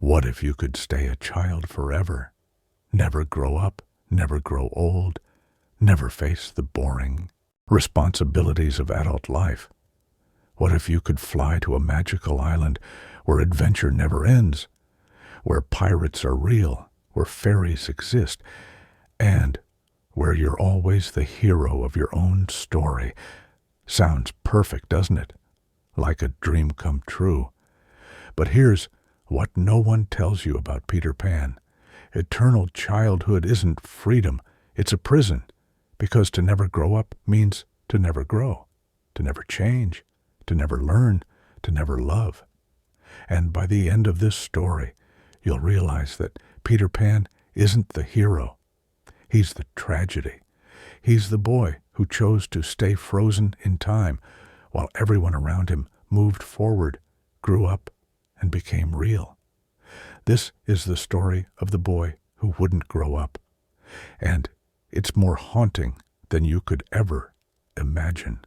What if you could stay a child forever? Never grow up, never grow old, never face the boring responsibilities of adult life? What if you could fly to a magical island where adventure never ends, where pirates are real, where fairies exist, and where you're always the hero of your own story? Sounds perfect, doesn't it? Like a dream come true. But here's what no one tells you about Peter Pan. Eternal childhood isn't freedom, it's a prison, because to never grow up means to never grow, to never change, to never learn, to never love. And by the end of this story, you'll realize that Peter Pan isn't the hero. He's the tragedy. He's the boy who chose to stay frozen in time while everyone around him moved forward, grew up, and became real. This is the story of the boy who wouldn't grow up. And it's more haunting than you could ever imagine.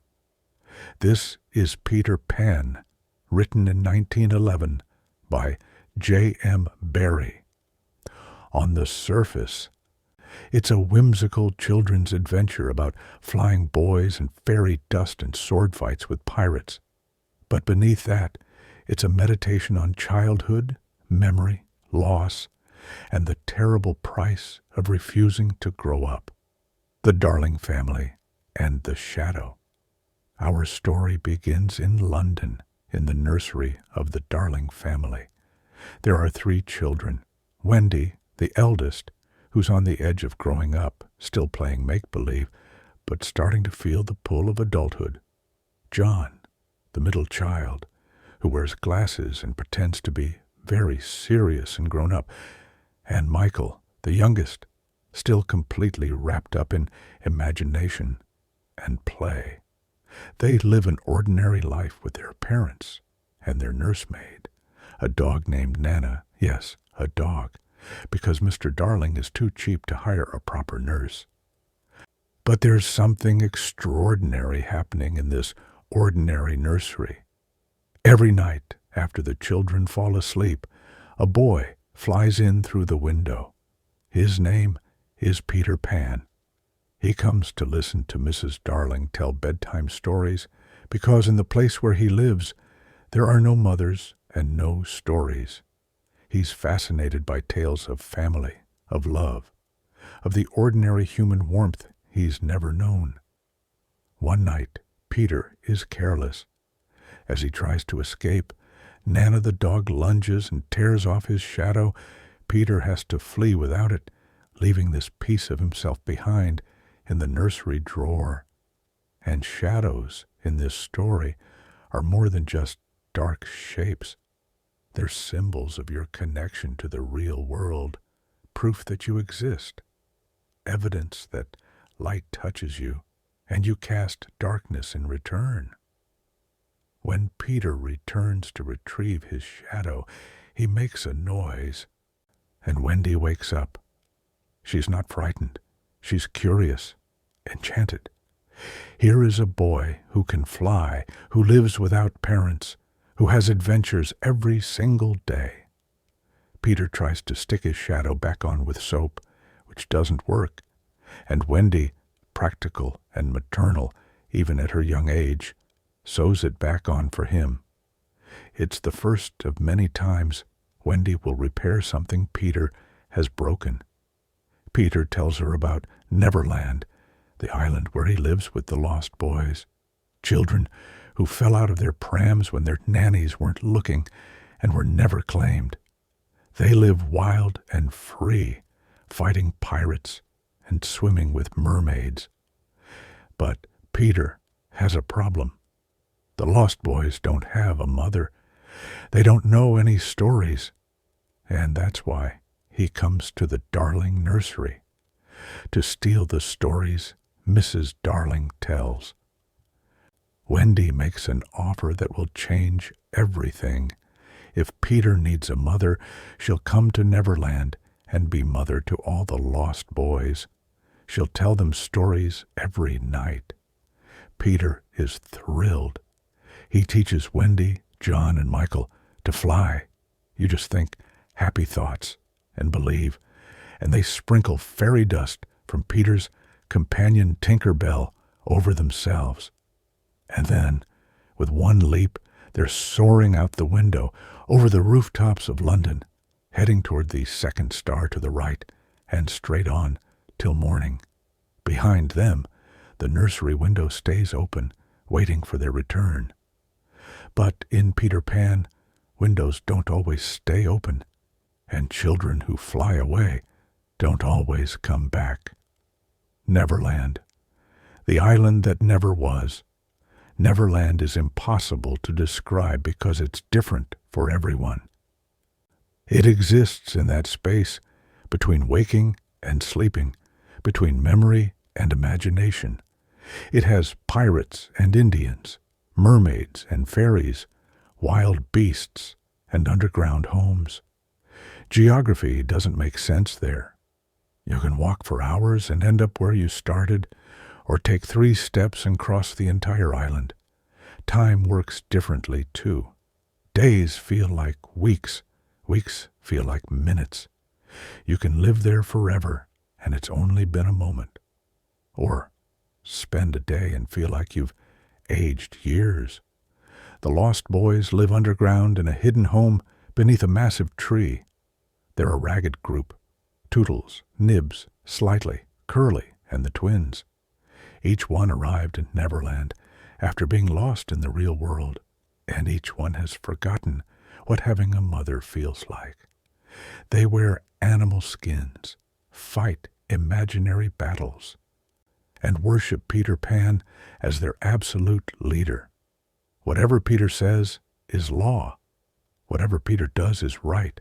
This is Peter Pan, written in 1911 by J.M. Barrie. On the surface, it's a whimsical children's adventure about flying boys and fairy dust and sword fights with pirates. But beneath that, it's a meditation on childhood, memory, loss, and the terrible price of refusing to grow up. The Darling Family and the Shadow. Our story begins in London, in the nursery of the Darling family. There are 3 children. Wendy, the eldest, who's on the edge of growing up, still playing make-believe, but starting to feel the pull of adulthood. John, the middle child, who wears glasses and pretends to be very serious and grown up. And Michael, the youngest, still completely wrapped up in imagination and play. They live an ordinary life with their parents and their nursemaid, a dog named Nana. Yes, a dog, because Mr. Darling is too cheap to hire a proper nurse. But there's something extraordinary happening in this ordinary nursery. Every night, after the children fall asleep, a boy flies in through the window. His name is Peter Pan. He comes to listen to Mrs. Darling tell bedtime stories, because in the place where he lives, there are no mothers and no stories. He's fascinated by tales of family, of love, of the ordinary human warmth he's never known. One night, Peter is careless. As he tries to escape, Nana the dog lunges and tears off his shadow. Peter has to flee without it, leaving this piece of himself behind in the nursery drawer. And shadows in this story are more than just dark shapes. They're symbols of your connection to the real world, proof that you exist, evidence that light touches you, and you cast darkness in return. When Peter returns to retrieve his shadow, he makes a noise, and Wendy wakes up. She's not frightened. She's curious, enchanted. Here is a boy who can fly, who lives without parents, who has adventures every single day. Peter tries to stick his shadow back on with soap, which doesn't work, and Wendy, practical and maternal, even at her young age, sews it back on for him. It's the first of many times Wendy will repair something Peter has broken. Peter tells her about Neverland, the island where he lives with the lost boys, children who fell out of their prams when their nannies weren't looking and were never claimed. They live wild and free, fighting pirates and swimming with mermaids. But Peter has a problem. The Lost Boys don't have a mother. They don't know any stories. And that's why he comes to the Darling nursery, to steal the stories Mrs. Darling tells. Wendy makes an offer that will change everything. If Peter needs a mother, she'll come to Neverland and be mother to all the lost boys. She'll tell them stories every night. Peter is thrilled. He teaches Wendy, John, and Michael to fly. You just think happy thoughts, and believe, and they sprinkle fairy dust from Peter's companion Tinker Bell over themselves. And then, with one leap, they're soaring out the window over the rooftops of London, heading toward the second star to the right and straight on till morning. Behind them, the nursery window stays open, waiting for their return. But in Peter Pan, windows don't always stay open, and children who fly away don't always come back. Neverland, the island that never was. Neverland is impossible to describe because it's different for everyone. It exists in that space between waking and sleeping, between memory and imagination. It has pirates and Indians, mermaids and fairies, wild beasts and underground homes. Geography doesn't make sense there. You can walk for hours and end up where you started, or take 3 steps and cross the entire island. Time works differently, too. Days feel like weeks. Weeks feel like minutes. You can live there forever, and it's only been a moment. Or spend a day and feel like you've aged years. The Lost Boys live underground in a hidden home beneath a massive tree. They're a ragged group. Tootles, Nibs, Slightly, Curly, and the twins. Each one arrived in Neverland after being lost in the real world, and each one has forgotten what having a mother feels like. They wear animal skins, fight imaginary battles, and worship Peter Pan as their absolute leader. Whatever Peter says is law. Whatever Peter does is right.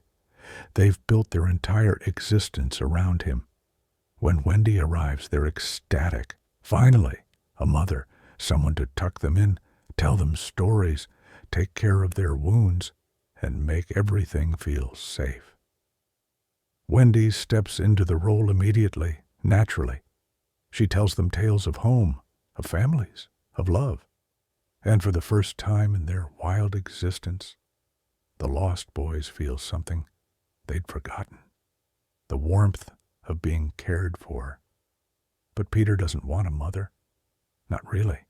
They've built their entire existence around him. When Wendy arrives, they're ecstatic. Finally, a mother, someone to tuck them in, tell them stories, take care of their wounds, and make everything feel safe. Wendy steps into the role immediately, naturally. She tells them tales of home, of families, of love. And for the first time in their wild existence, the Lost Boys feel something they'd forgotten. The warmth of being cared for. But Peter doesn't want a mother. Not really.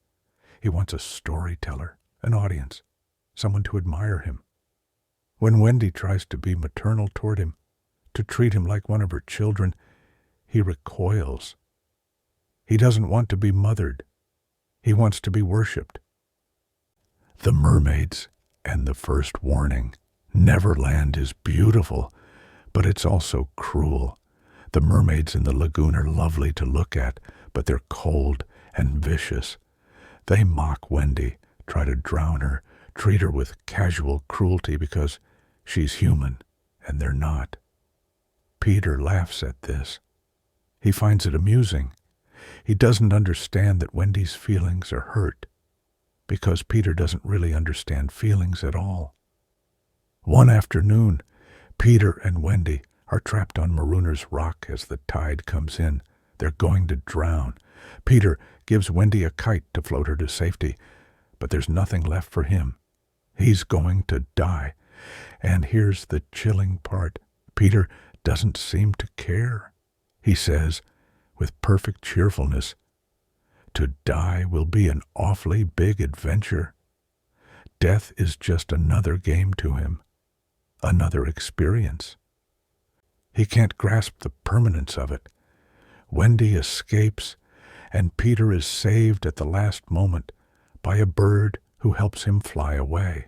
He wants a storyteller, an audience, someone to admire him. When Wendy tries to be maternal toward him, to treat him like one of her children, he recoils. He doesn't want to be mothered. He wants to be worshipped. The mermaids and the first warning. Neverland is beautiful, but it's also cruel. The mermaids in the lagoon are lovely to look at, but they're cold and vicious. They mock Wendy, try to drown her, treat her with casual cruelty because she's human and they're not. Peter laughs at this. He finds it amusing. He doesn't understand that Wendy's feelings are hurt, because Peter doesn't really understand feelings at all. One afternoon, Peter and Wendy are trapped on Marooner's Rock as the tide comes in. They're going to drown. Peter gives Wendy a kite to float her to safety, but there's nothing left for him. He's going to die. And here's the chilling part. Peter doesn't seem to care. He says, with perfect cheerfulness, "To die will be an awfully big adventure." Death is just another game to him, another experience. He can't grasp the permanence of it. Wendy escapes, and Peter is saved at the last moment by a bird who helps him fly away.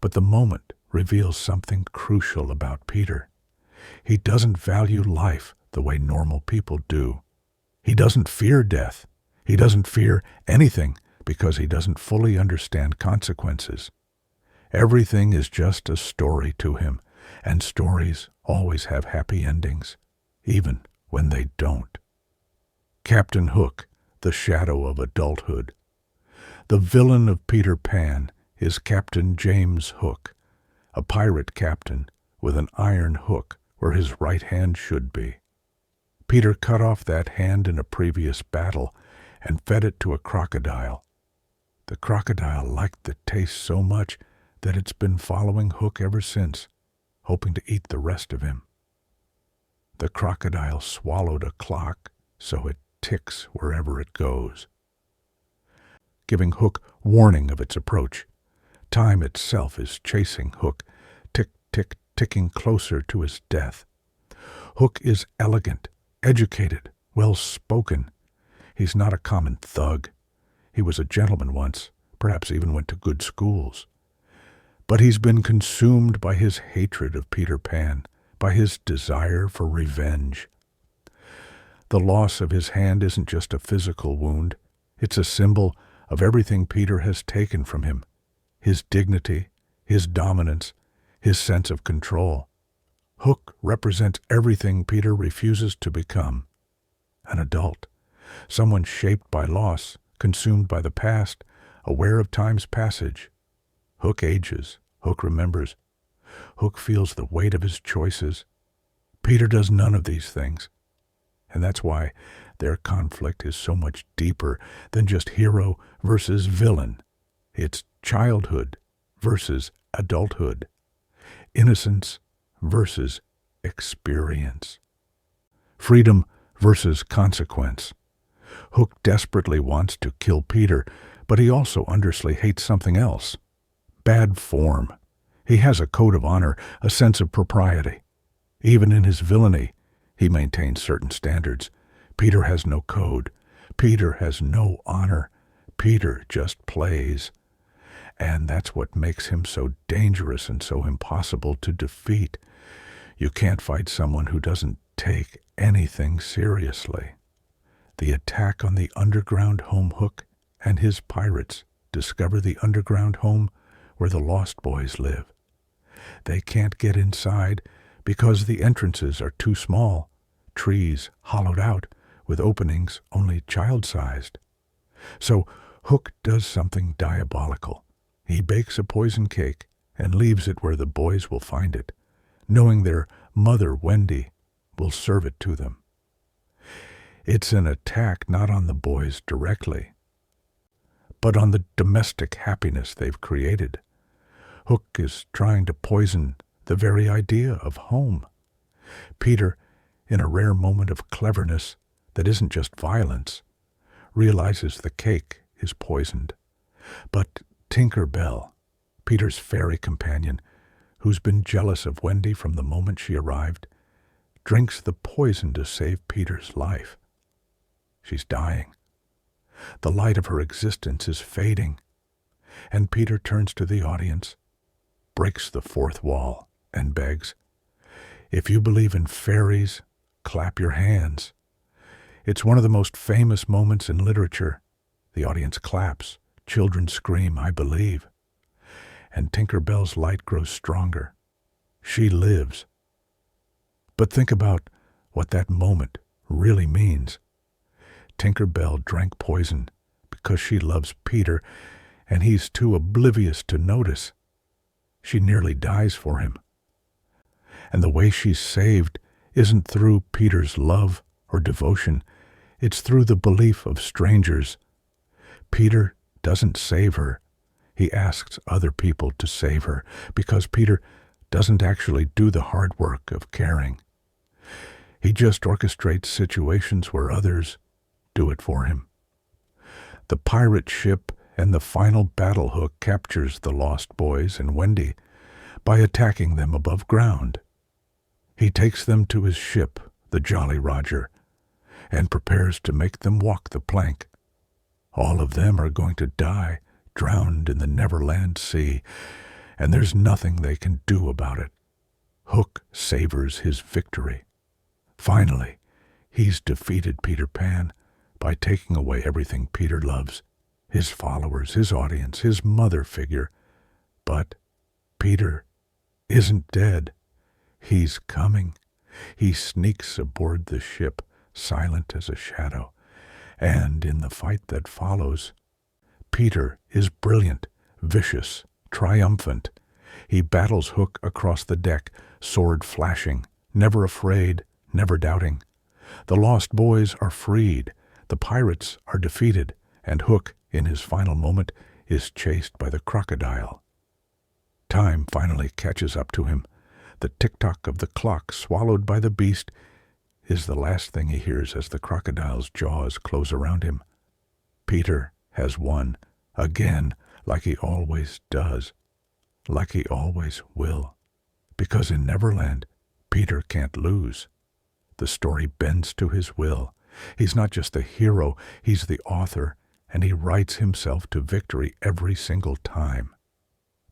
But the moment reveals something crucial about Peter. He doesn't value life the way normal people do. He doesn't fear death. He doesn't fear anything because he doesn't fully understand consequences. Everything is just a story to him, and stories always have happy endings, even when they don't. Captain Hook, the shadow of adulthood. The villain of Peter Pan is Captain James Hook, a pirate captain with an iron hook where his right hand should be. Peter cut off that hand in a previous battle and fed it to a crocodile. The crocodile liked the taste so much that it's been following Hook ever since. hoping to eat the rest of him. The crocodile swallowed a clock, so it ticks wherever it goes, giving Hook warning of its approach. Time itself is chasing Hook, tick, tick, ticking closer to his death. Hook is elegant, educated, well-spoken. He's not a common thug. He was a gentleman once, perhaps even went to good schools. But he's been consumed by his hatred of Peter Pan, by his desire for revenge. The loss of his hand isn't just a physical wound. It's a symbol of everything Peter has taken from him: his dignity, his dominance, his sense of control. Hook represents everything Peter refuses to become: an adult, someone shaped by loss, consumed by the past, aware of time's passage. Hook ages. Hook remembers. Hook feels the weight of his choices. Peter does none of these things. And that's why their conflict is so much deeper than just hero versus villain. It's childhood versus adulthood. Innocence versus experience. Freedom versus consequence. Hook desperately wants to kill Peter, but he also understandably hates something else: bad form. He has a code of honor, a sense of propriety. Even in his villainy, he maintains certain standards. Peter has no code. Peter has no honor. Peter just plays. And that's what makes him so dangerous and so impossible to defeat. You can't fight someone who doesn't take anything seriously. The attack on the underground home. Hook and his pirates discover the underground home where the Lost Boys live. They can't get inside because the entrances are too small, trees hollowed out with openings only child-sized. So Hook does something diabolical. He bakes a poison cake and leaves it where the boys will find it, knowing their mother, Wendy, will serve it to them. It's an attack not on the boys directly, but on the domestic happiness they've created. Hook is trying to poison the very idea of home. Peter, in a rare moment of cleverness that isn't just violence, realizes the cake is poisoned. But Tinker Bell, Peter's fairy companion, who's been jealous of Wendy from the moment she arrived, drinks the poison to save Peter's life. She's dying. The light of her existence is fading, and Peter turns to the audience, breaks the fourth wall, and begs, "If you believe in fairies, clap your hands." It's one of the most famous moments in literature. The audience claps. Children scream, "I believe." And Tinker Bell's light grows stronger. She lives. But think about what that moment really means. Tinker Bell drank poison because she loves Peter, and he's too oblivious to notice. She nearly dies for him. And the way she's saved isn't through Peter's love or devotion. It's through the belief of strangers. Peter doesn't save her. He asks other people to save her because Peter doesn't actually do the hard work of caring. He just orchestrates situations where others do it for him. The pirate ship and the final battle. Hook captures the Lost Boys and Wendy by attacking them above ground. He takes them to his ship, the Jolly Roger, and prepares to make them walk the plank. All of them are going to die, drowned in the Neverland Sea, and there's nothing they can do about it. Hook savors his victory. Finally, he's defeated Peter Pan by taking away everything Peter loves: his followers, his audience, his mother figure. But Peter isn't dead. He's coming. He sneaks aboard the ship, silent as a shadow. And in the fight that follows, Peter is brilliant, vicious, triumphant. He battles Hook across the deck, sword flashing, never afraid, never doubting. The Lost Boys are freed, the pirates are defeated, and Hook, in his final moment, is chased by the crocodile. Time finally catches up to him. The tick-tock of the clock swallowed by the beast is the last thing he hears as the crocodile's jaws close around him. Peter has won, again, like he always does, like he always will. Because in Neverland, Peter can't lose. The story bends to his will. He's not just the hero, he's the author, and he writes himself to victory every single time.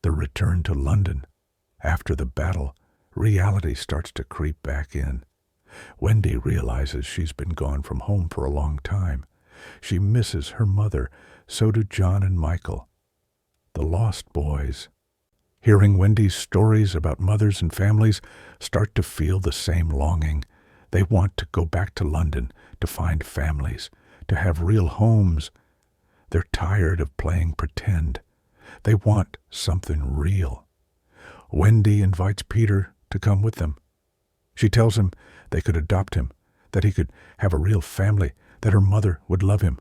The return to London. After the battle, reality starts to creep back in. Wendy realizes she's been gone from home for a long time. She misses her mother. So do John and Michael. The lost boys, hearing Wendy's stories about mothers and families, start to feel the same longing. They want to go back to London, to find families, to have real homes. They're tired of playing pretend. They want something real. Wendy invites Peter to come with them. She tells him they could adopt him, that he could have a real family, that her mother would love him.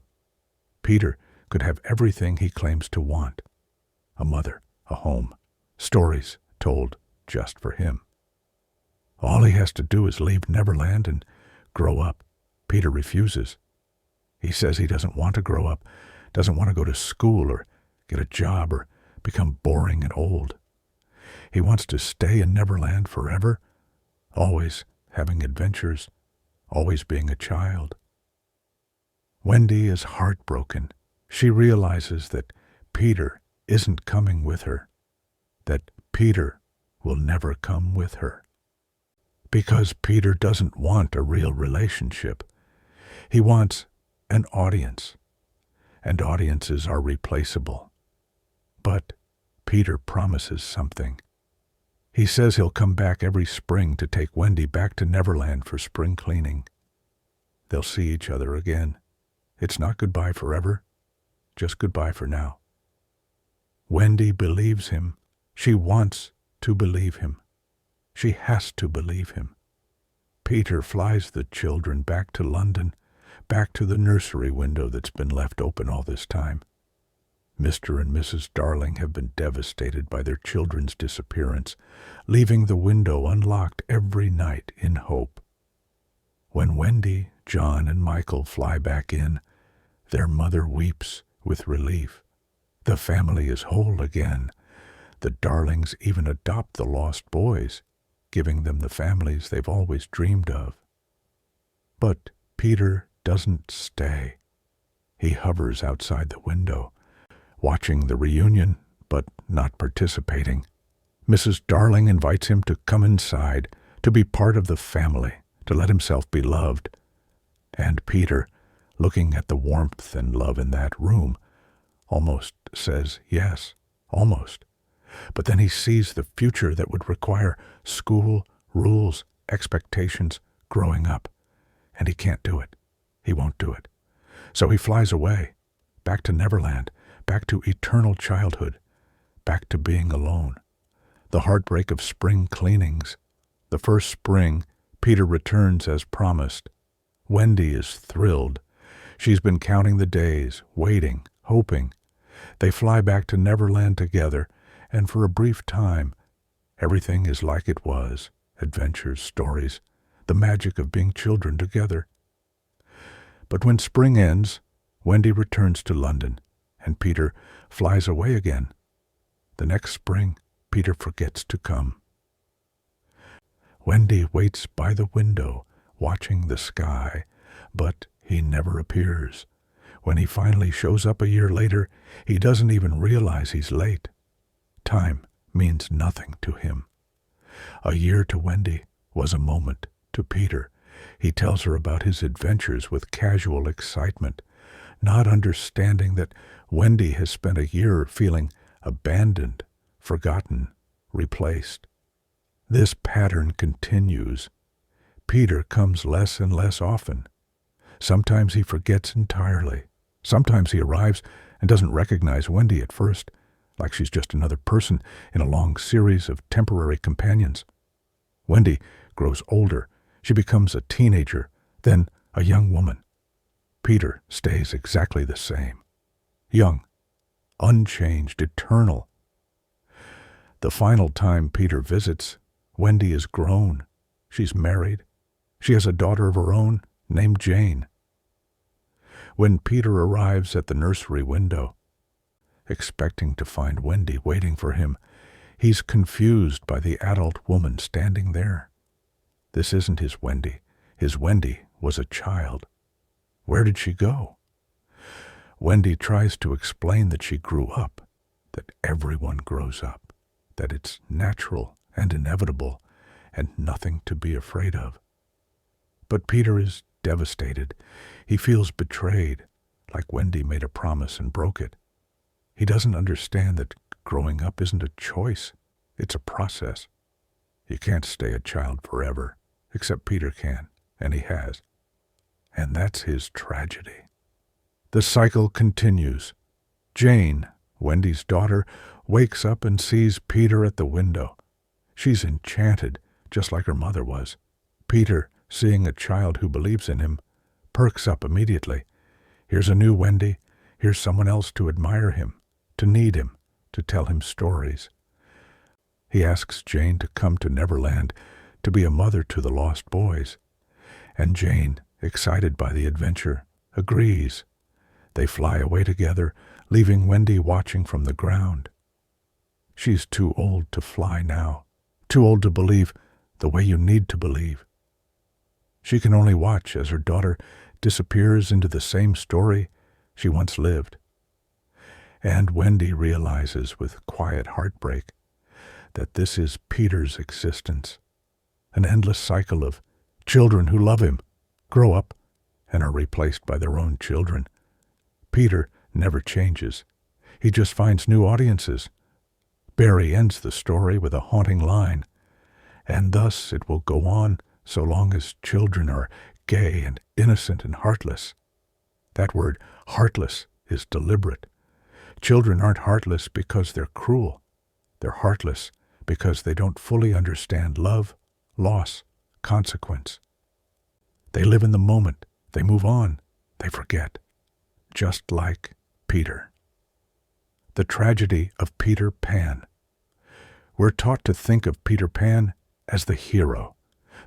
Peter could have everything he claims to want. A mother, a home, stories told just for him. All he has to do is leave Neverland and grow up. Peter refuses. He says he doesn't want to grow up, doesn't want to go to school or get a job or become boring and old. He wants to stay in Neverland forever, always having adventures, always being a child. Wendy is heartbroken. She realizes that Peter isn't coming with her, that Peter will never come with her. Because Peter doesn't want a real relationship. He wants an audience, and audiences are replaceable. But Peter promises something. He says he'll come back every spring to take Wendy back to Neverland for spring cleaning. They'll see each other again. It's not goodbye forever, just goodbye for now. Wendy believes him. She wants to believe him. She has to believe him. Peter flies the children back to London, back to the nursery window that's been left open all this time. Mr. and Mrs. Darling have been devastated by their children's disappearance, leaving the window unlocked every night in hope. When Wendy, John, and Michael fly back in, their mother weeps with relief. The family is whole again. The Darlings even adopt the lost boys, giving them the families they've always dreamed of. But Peter doesn't stay. He hovers outside the window, watching the reunion, but not participating. Mrs. Darling invites him to come inside, to be part of the family, to let himself be loved. And Peter, looking at the warmth and love in that room, almost says yes, almost. But then he sees the future that would require school, rules, expectations, growing up. And he can't do it. He won't do it. So he flies away, back to Neverland, back to eternal childhood, back to being alone. The heartbreak of spring cleanings. The first spring, Peter returns as promised. Wendy is thrilled. She's been counting the days, waiting, hoping. They fly back to Neverland together, and for a brief time, everything is like it was. Adventures, stories, the magic of being children together. But when spring ends, Wendy returns to London, and Peter flies away again. The next spring, Peter forgets to come. Wendy waits by the window, watching the sky, but he never appears. When he finally shows up a year later, he doesn't even realize he's late. Time means nothing to him. A year to Wendy was a moment to Peter. He tells her about his adventures with casual excitement, not understanding that Wendy has spent a year feeling abandoned, forgotten, replaced. This pattern continues. Peter comes less and less often. Sometimes he forgets entirely. Sometimes he arrives and doesn't recognize Wendy at first, like she's just another person in a long series of temporary companions. Wendy grows older. She becomes a teenager, then a young woman. Peter stays exactly the same. Young, unchanged, eternal. The final time Peter visits, Wendy is grown. She's married. She has a daughter of her own named Jane. When Peter arrives at the nursery window, expecting to find Wendy waiting for him, he's confused by the adult woman standing there. This isn't his Wendy. His Wendy was a child. Where did she go? Wendy tries to explain that she grew up, that everyone grows up, that it's natural and inevitable and nothing to be afraid of. But Peter is devastated. He feels betrayed, like Wendy made a promise and broke it. He doesn't understand that growing up isn't a choice. It's a process. You can't stay a child forever, except Peter can, and he has. And that's his tragedy. The cycle continues. Jane, Wendy's daughter, wakes up and sees Peter at the window. She's enchanted, just like her mother was. Peter, seeing a child who believes in him, perks up immediately. Here's a new Wendy. Here's someone else to admire him, to need him, to tell him stories. He asks Jane to come to Neverland to be a mother to the lost boys. And Jane, excited by the adventure, agrees. They fly away together, leaving Wendy watching from the ground. She's too old to fly now, too old to believe the way you need to believe. She can only watch as her daughter disappears into the same story she once lived. And Wendy realizes with quiet heartbreak that this is Peter's existence, an endless cycle of children who love him, grow up, and are replaced by their own children. Peter never changes. He just finds new audiences. Barrie ends the story with a haunting line, and thus it will go on so long as children are gay and innocent and heartless. That word, heartless, is deliberate. Children aren't heartless because they're cruel. They're heartless because they don't fully understand love, loss, consequence. They live in the moment. They move on. They forget. Just like Peter. The tragedy of Peter Pan. We're taught to think of Peter Pan as the hero,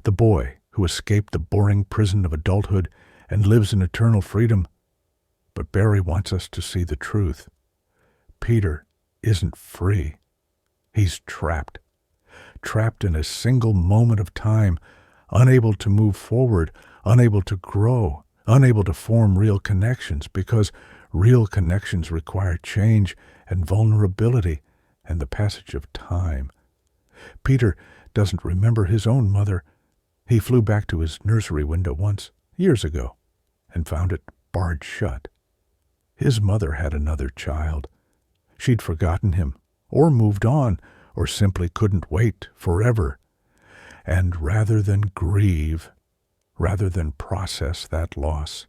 the boy who escaped the boring prison of adulthood and lives in eternal freedom. But Barrie wants us to see the truth. Peter isn't free. He's trapped. Trapped in a single moment of time, unable to move forward, unable to grow, unable to form real connections, because real connections require change and vulnerability and the passage of time. Peter doesn't remember his own mother. He flew back to his nursery window once, years ago, and found it barred shut. His mother had another child. She'd forgotten him, or moved on, or simply couldn't wait forever. And rather than grieve, rather than process that loss,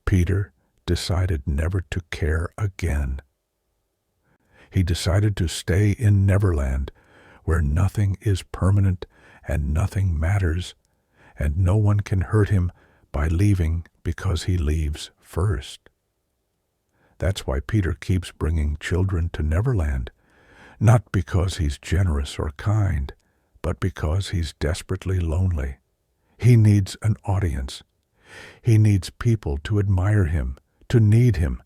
Peter decided never to care again. He decided to stay in Neverland, where nothing is permanent and nothing matters, and no one can hurt him by leaving because he leaves first. That's why Peter keeps bringing children to Neverland, not because he's generous or kind, but because he's desperately lonely. He needs an audience. He needs people to admire him, to need him,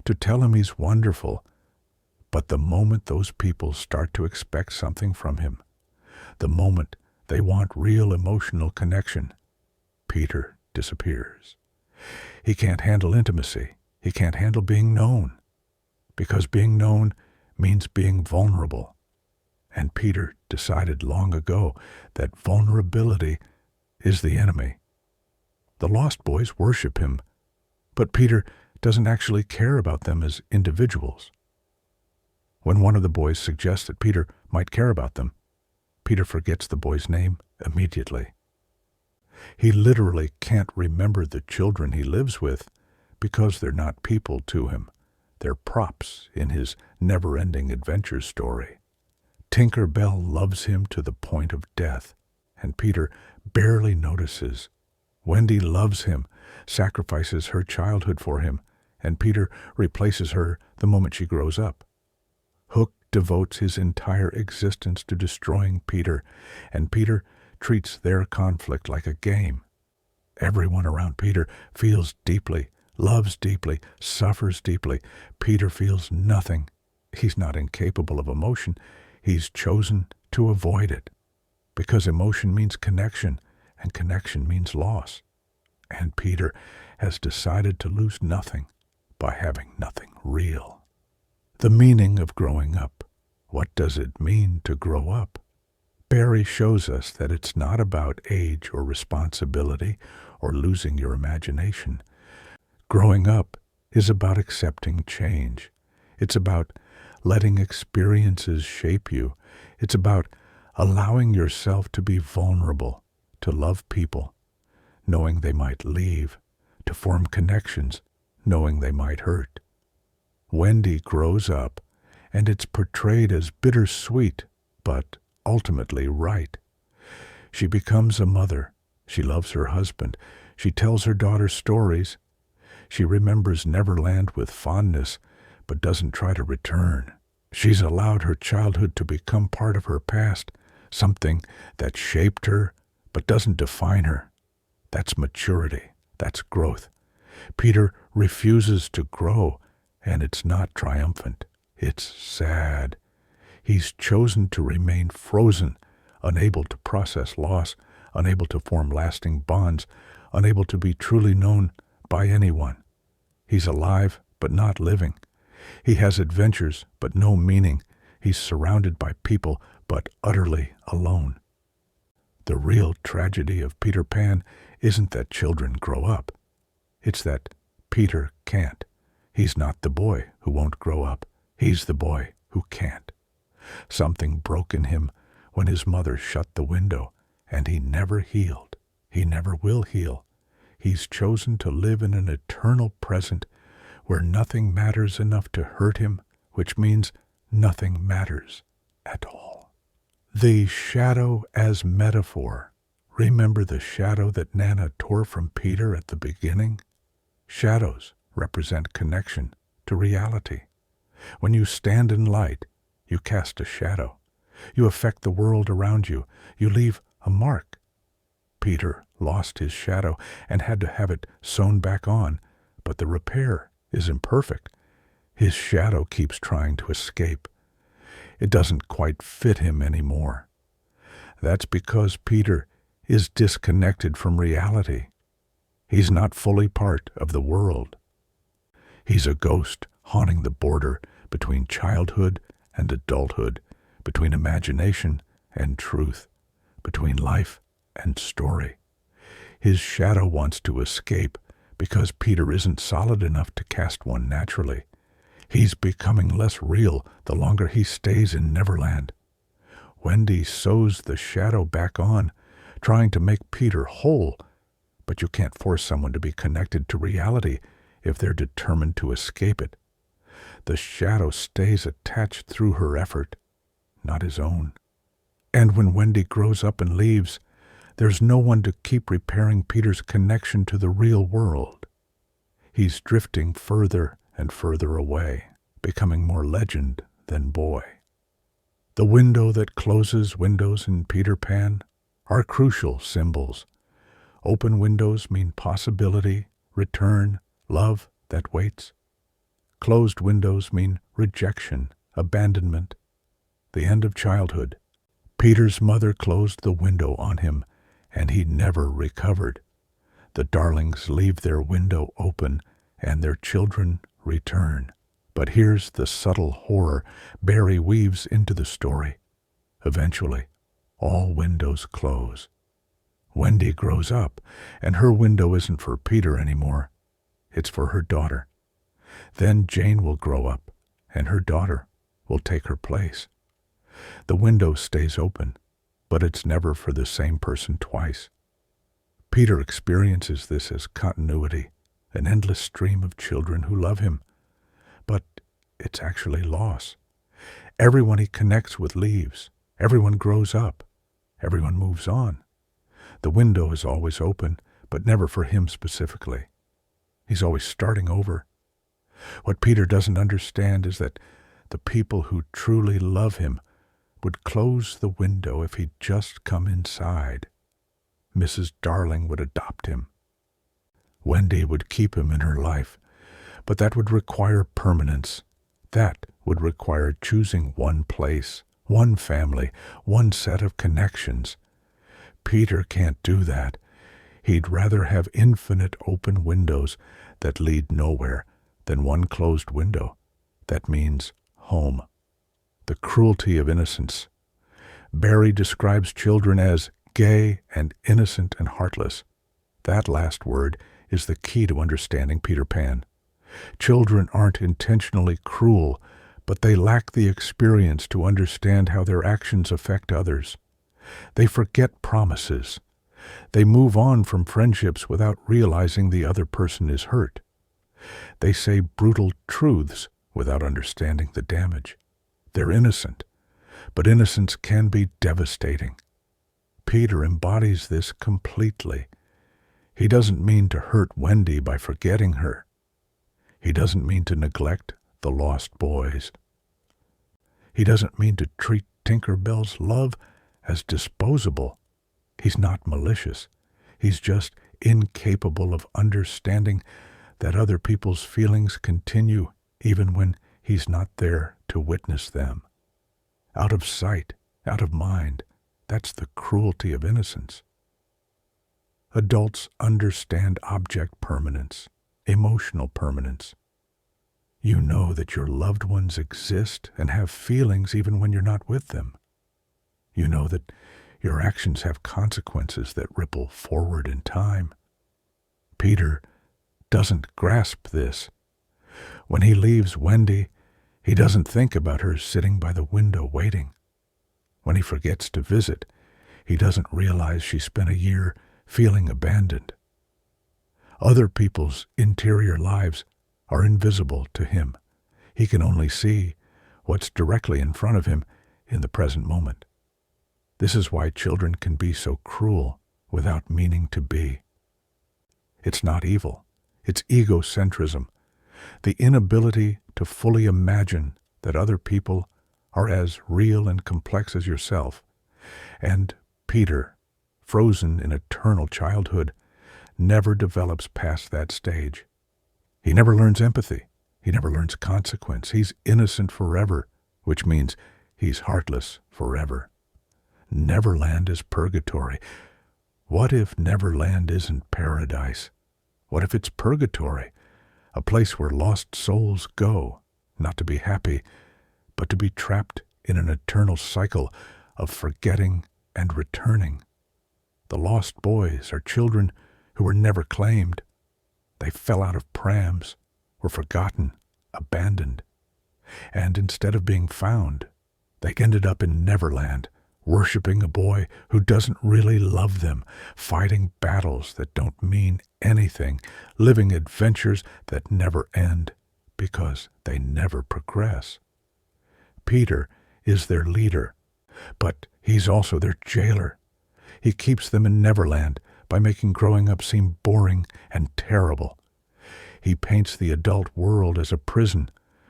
to tell him he's wonderful. But the moment those people start to expect something from him, the moment they want real emotional connection, Peter disappears. He can't handle intimacy. He can't handle being known, because being known means being vulnerable. And Peter decided long ago that vulnerability is the enemy. The Lost Boys worship him, but Peter doesn't actually care about them as individuals. When one of the boys suggests that Peter might care about them, Peter forgets the boy's name immediately. He literally can't remember the children he lives with because they're not people to him. They're props in his never-ending adventure story. Tinker Bell loves him to the point of death, and Peter barely notices. Wendy loves him, sacrifices her childhood for him, and Peter replaces her the moment she grows up. Hooked devotes his entire existence to destroying Peter, and Peter treats their conflict like a game. Everyone around Peter feels deeply, loves deeply, suffers deeply. Peter feels nothing. He's not incapable of emotion. He's chosen to avoid it, because emotion means connection, and connection means loss. And Peter has decided to lose nothing by having nothing real. The meaning of growing up. What does it mean to grow up? Barrie shows us that it's not about age or responsibility or losing your imagination. Growing up is about accepting change. It's about letting experiences shape you. It's about allowing yourself to be vulnerable, to love people, knowing they might leave, to form connections, knowing they might hurt. Wendy grows up, and it's portrayed as bittersweet, but ultimately right. She becomes a mother. She loves her husband. She tells her daughter stories. She remembers Neverland with fondness, but doesn't try to return. She's allowed her childhood to become part of her past, something that shaped her, but doesn't define her. That's maturity. That's growth. Peter refuses to grow, and it's not triumphant. It's sad. He's chosen to remain frozen, unable to process loss, unable to form lasting bonds, unable to be truly known by anyone. He's alive, but not living. He has adventures, but no meaning. He's surrounded by people, but utterly alone. The real tragedy of Peter Pan isn't that children grow up. It's that Peter can't. He's not the boy who won't grow up. He's the boy who can't. Something broke in him when his mother shut the window, and he never healed. He never will heal. He's chosen to live in an eternal present where nothing matters enough to hurt him, which means nothing matters at all. The shadow as metaphor. Remember the shadow that Nana tore from Peter at the beginning? Shadows represent connection to reality. When you stand in light, you cast a shadow. You affect the world around you. You leave a mark. Peter lost his shadow and had to have it sewn back on, but the repair is imperfect. His shadow keeps trying to escape. It doesn't quite fit him anymore. That's because Peter is disconnected from reality. He's not fully part of the world. He's a ghost haunting the border between childhood and adulthood, between imagination and truth, between life and story. His shadow wants to escape because Peter isn't solid enough to cast one naturally. He's becoming less real the longer he stays in Neverland. Wendy sews the shadow back on, trying to make Peter whole, but you can't force someone to be connected to reality if they're determined to escape it. The shadow stays attached through her effort, not his own. And when Wendy grows up and leaves, there's no one to keep repairing Peter's connection to the real world. He's drifting further and further away, becoming more legend than boy. The window that closes windows in Peter Pan are crucial symbols. Open windows mean possibility, return, love that waits. Closed windows mean rejection, abandonment, the end of childhood. Peter's mother closed the window on him, and he never recovered. The darlings leave their window open, and their children return. But here's the subtle horror Barrie weaves into the story. Eventually, all windows close. Wendy grows up, and her window isn't for Peter anymore. It's for her daughter. Then Jane will grow up, and her daughter will take her place. The window stays open, but it's never for the same person twice. Peter experiences this as continuity, an endless stream of children who love him. But it's actually loss. Everyone he connects with leaves. Everyone grows up. Everyone moves on. The window is always open, but never for him specifically. He's always starting over. What Peter doesn't understand is that the people who truly love him would close the window if he'd just come inside. Mrs. Darling would adopt him. Wendy would keep him in her life, but that would require permanence. That would require choosing one place, one family, one set of connections. Peter can't do that. He'd rather have infinite open windows that lead nowhere than one closed window that means home. The cruelty of innocence. Barrie describes children as gay and innocent and heartless. That last word is the key to understanding Peter Pan. Children aren't intentionally cruel, but they lack the experience to understand how their actions affect others. They forget promises. They move on from friendships without realizing the other person is hurt. They say brutal truths without understanding the damage. They're innocent, but innocence can be devastating. Peter embodies this completely. He doesn't mean to hurt Wendy by forgetting her. He doesn't mean to neglect the lost boys. He doesn't mean to treat Tinker Bell's love as disposable. He's not malicious. He's just incapable of understanding that other people's feelings continue even when he's not there to witness them. Out of sight, out of mind, that's the cruelty of innocence. Adults understand object permanence, emotional permanence. You know that your loved ones exist and have feelings even when you're not with them. You know that your actions have consequences that ripple forward in time. Peter doesn't grasp this. When he leaves Wendy, he doesn't think about her sitting by the window waiting. When he forgets to visit, he doesn't realize she spent a year feeling abandoned. Other people's interior lives are invisible to him. He can only see what's directly in front of him in the present moment. This is why children can be so cruel without meaning to be. It's not evil. It's egocentrism, the inability to fully imagine that other people are as real and complex as yourself. And Peter, frozen in eternal childhood, never develops past that stage. He never learns empathy. He never learns consequence. He's innocent forever, which means he's heartless forever. Neverland is purgatory. What if Neverland isn't paradise? What if it's purgatory, a place where lost souls go, not to be happy, but to be trapped in an eternal cycle of forgetting and returning? The lost boys are children who were never claimed. They fell out of prams, were forgotten, abandoned. And instead of being found, they ended up in Neverland, worshiping a boy who doesn't really love them, fighting battles that don't mean anything, living adventures that never end because they never progress. Peter is their leader, but he's also their jailer. He keeps them in Neverland by making growing up seem boring and terrible. He paints the adult world as a prison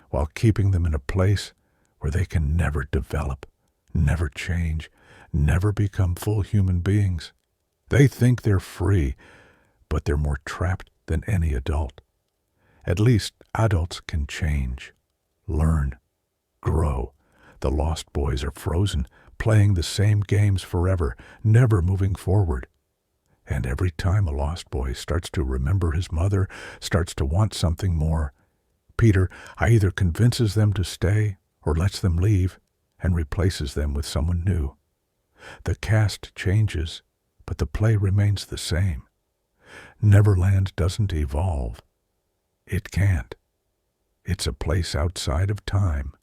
while keeping them in a place where they can never develop, never change, never become full human beings. They think they're free, but they're more trapped than any adult. At least adults can change, learn, grow. The lost boys are frozen, playing the same games forever, never moving forward. And every time a lost boy starts to remember his mother, starts to want something more, Peter either convinces them to stay or lets them leave and replaces them with someone new. The cast changes, but the play remains the same. Neverland doesn't evolve. It can't. It's a place outside of time,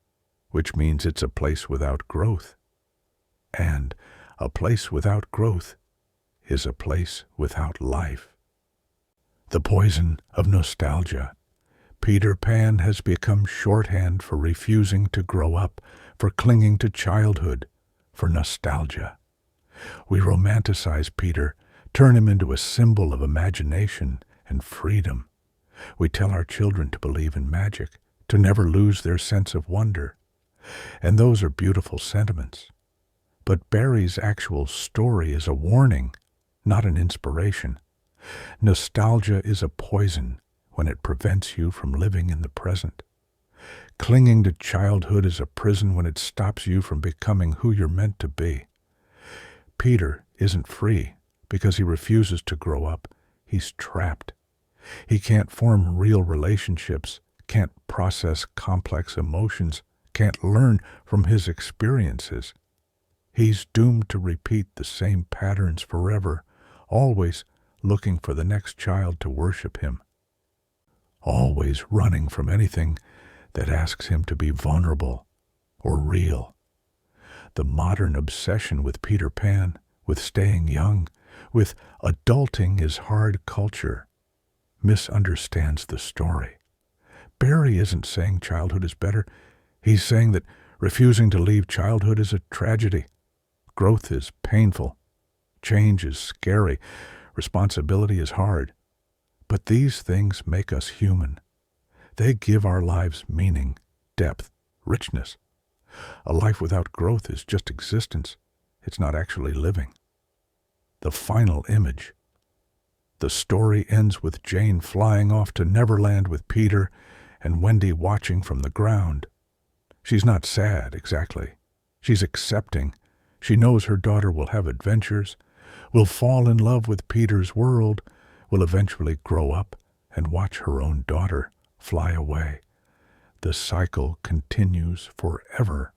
which means it's a place without growth. And a place without growth is a place without life. The poison of nostalgia. Peter Pan has become shorthand for refusing to grow up, for clinging to childhood, for nostalgia. We romanticize Peter, turn him into a symbol of imagination and freedom. We tell our children to believe in magic, to never lose their sense of wonder. And those are beautiful sentiments. But Barrie's actual story is a warning, not an inspiration. Nostalgia is a poison when it prevents you from living in the present. Clinging to childhood is a prison when it stops you from becoming who you're meant to be. Peter isn't free because he refuses to grow up. He's trapped. He can't form real relationships, can't process complex emotions, can't learn from his experiences. He's doomed to repeat the same patterns forever, always looking for the next child to worship him, always running from anything that asks him to be vulnerable or real. The modern obsession with Peter Pan, with staying young, with adulting is hard culture, misunderstands the story. Barrie isn't saying childhood is better. He's saying that refusing to leave childhood is a tragedy. Growth is painful. Change is scary. Responsibility is hard. But these things make us human. They give our lives meaning, depth, richness. A life without growth is just existence. It's not actually living. The final image. The story ends with Jane flying off to Neverland with Peter and Wendy watching from the ground. She's not sad, exactly. She's accepting. She knows her daughter will have adventures, will fall in love with Peter's world, will eventually grow up and watch her own daughter fly away. The cycle continues forever.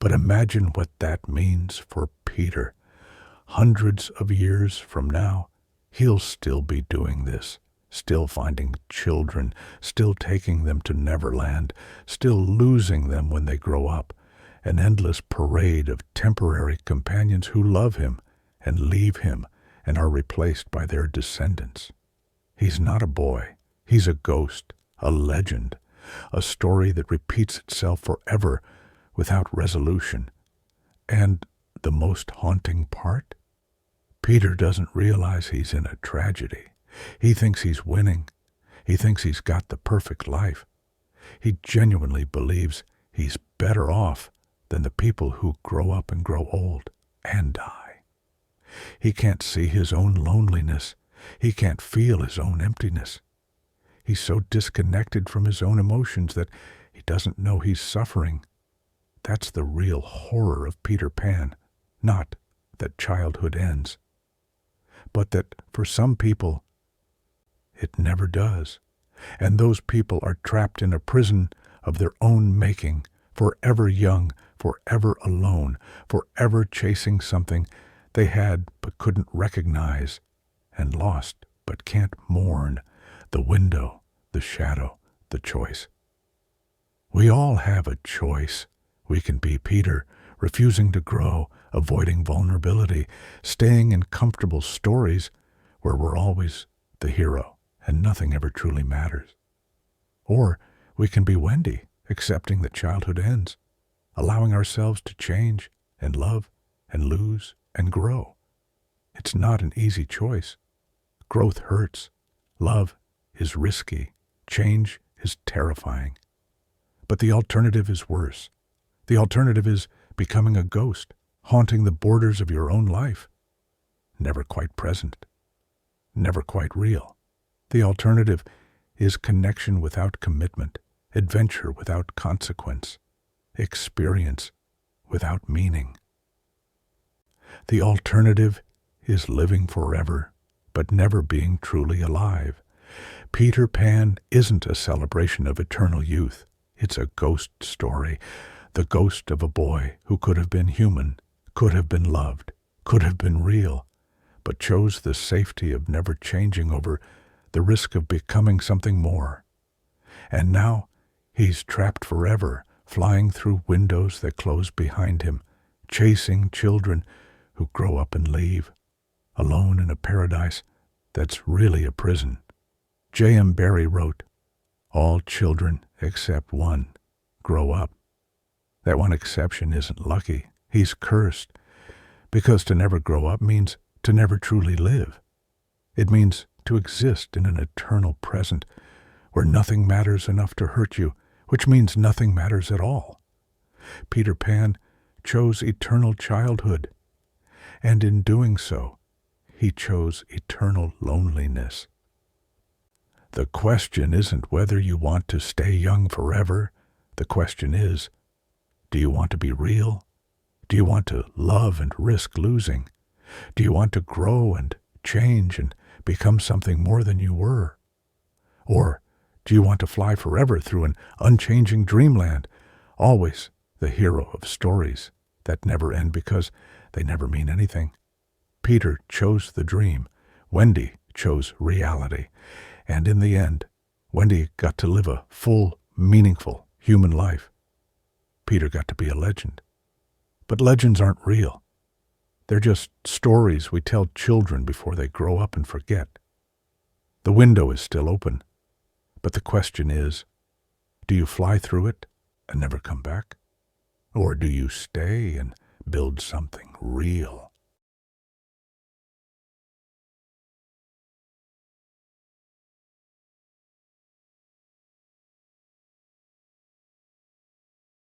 But imagine what that means for Peter. Hundreds of years from now, he'll still be doing this, still finding children, still taking them to Neverland, still losing them when they grow up, an endless parade of temporary companions who love him and leave him and are replaced by their descendants. He's not a boy. He's a ghost, a legend, a story that repeats itself forever without resolution. And the most haunting part? Peter doesn't realize he's in a tragedy. He thinks he's winning. He thinks he's got the perfect life. He genuinely believes he's better off than the people who grow up and grow old and die. He can't see his own loneliness. He can't feel his own emptiness. He's so disconnected from his own emotions that he doesn't know he's suffering. That's the real horror of Peter Pan, not that childhood ends, but that for some people it never does, and those people are trapped in a prison of their own making, forever young, forever alone, forever chasing something they had but couldn't recognize, and lost but can't mourn, the window, the shadow, the choice. We all have a choice. We can be Peter, refusing to grow, avoiding vulnerability, staying in comfortable stories where we're always the hero and nothing ever truly matters. Or we can be Wendy, accepting that childhood ends, allowing ourselves to change and love and lose and grow. It's not an easy choice. Growth hurts. Love is risky. Change is terrifying. But the alternative is worse. The alternative is becoming a ghost, haunting the borders of your own life. Never quite present. Never quite real. The alternative is connection without commitment, adventure without consequence, experience without meaning. The alternative is living forever, but never being truly alive. Peter Pan isn't a celebration of eternal youth. It's a ghost story, the ghost of a boy who could have been human, could have been loved, could have been real, but chose the safety of never changing over the risk of becoming something more. And now he's trapped forever, flying through windows that close behind him, chasing children who grow up and leave, alone in a paradise that's really a prison. J.M. Barrie wrote, "All children except one grow up." That one exception isn't lucky. He's cursed, because to never grow up means to never truly live. It means to exist in an eternal present where nothing matters enough to hurt you, which means nothing matters at all. Peter Pan chose eternal childhood, and in doing so, he chose eternal loneliness. The question isn't whether you want to stay young forever. The question is, do you want to be real? Do you want to love and risk losing? Do you want to grow and change and become something more than you were? Or do you want to fly forever through an unchanging dreamland, always the hero of stories that never end because they never mean anything? Peter chose the dream. Wendy chose reality. And in the end, Wendy got to live a full, meaningful human life. Peter got to be a legend. But legends aren't real. They're just stories we tell children before they grow up and forget. The window is still open, but the question is, do you fly through it and never come back? Or do you stay and build something real?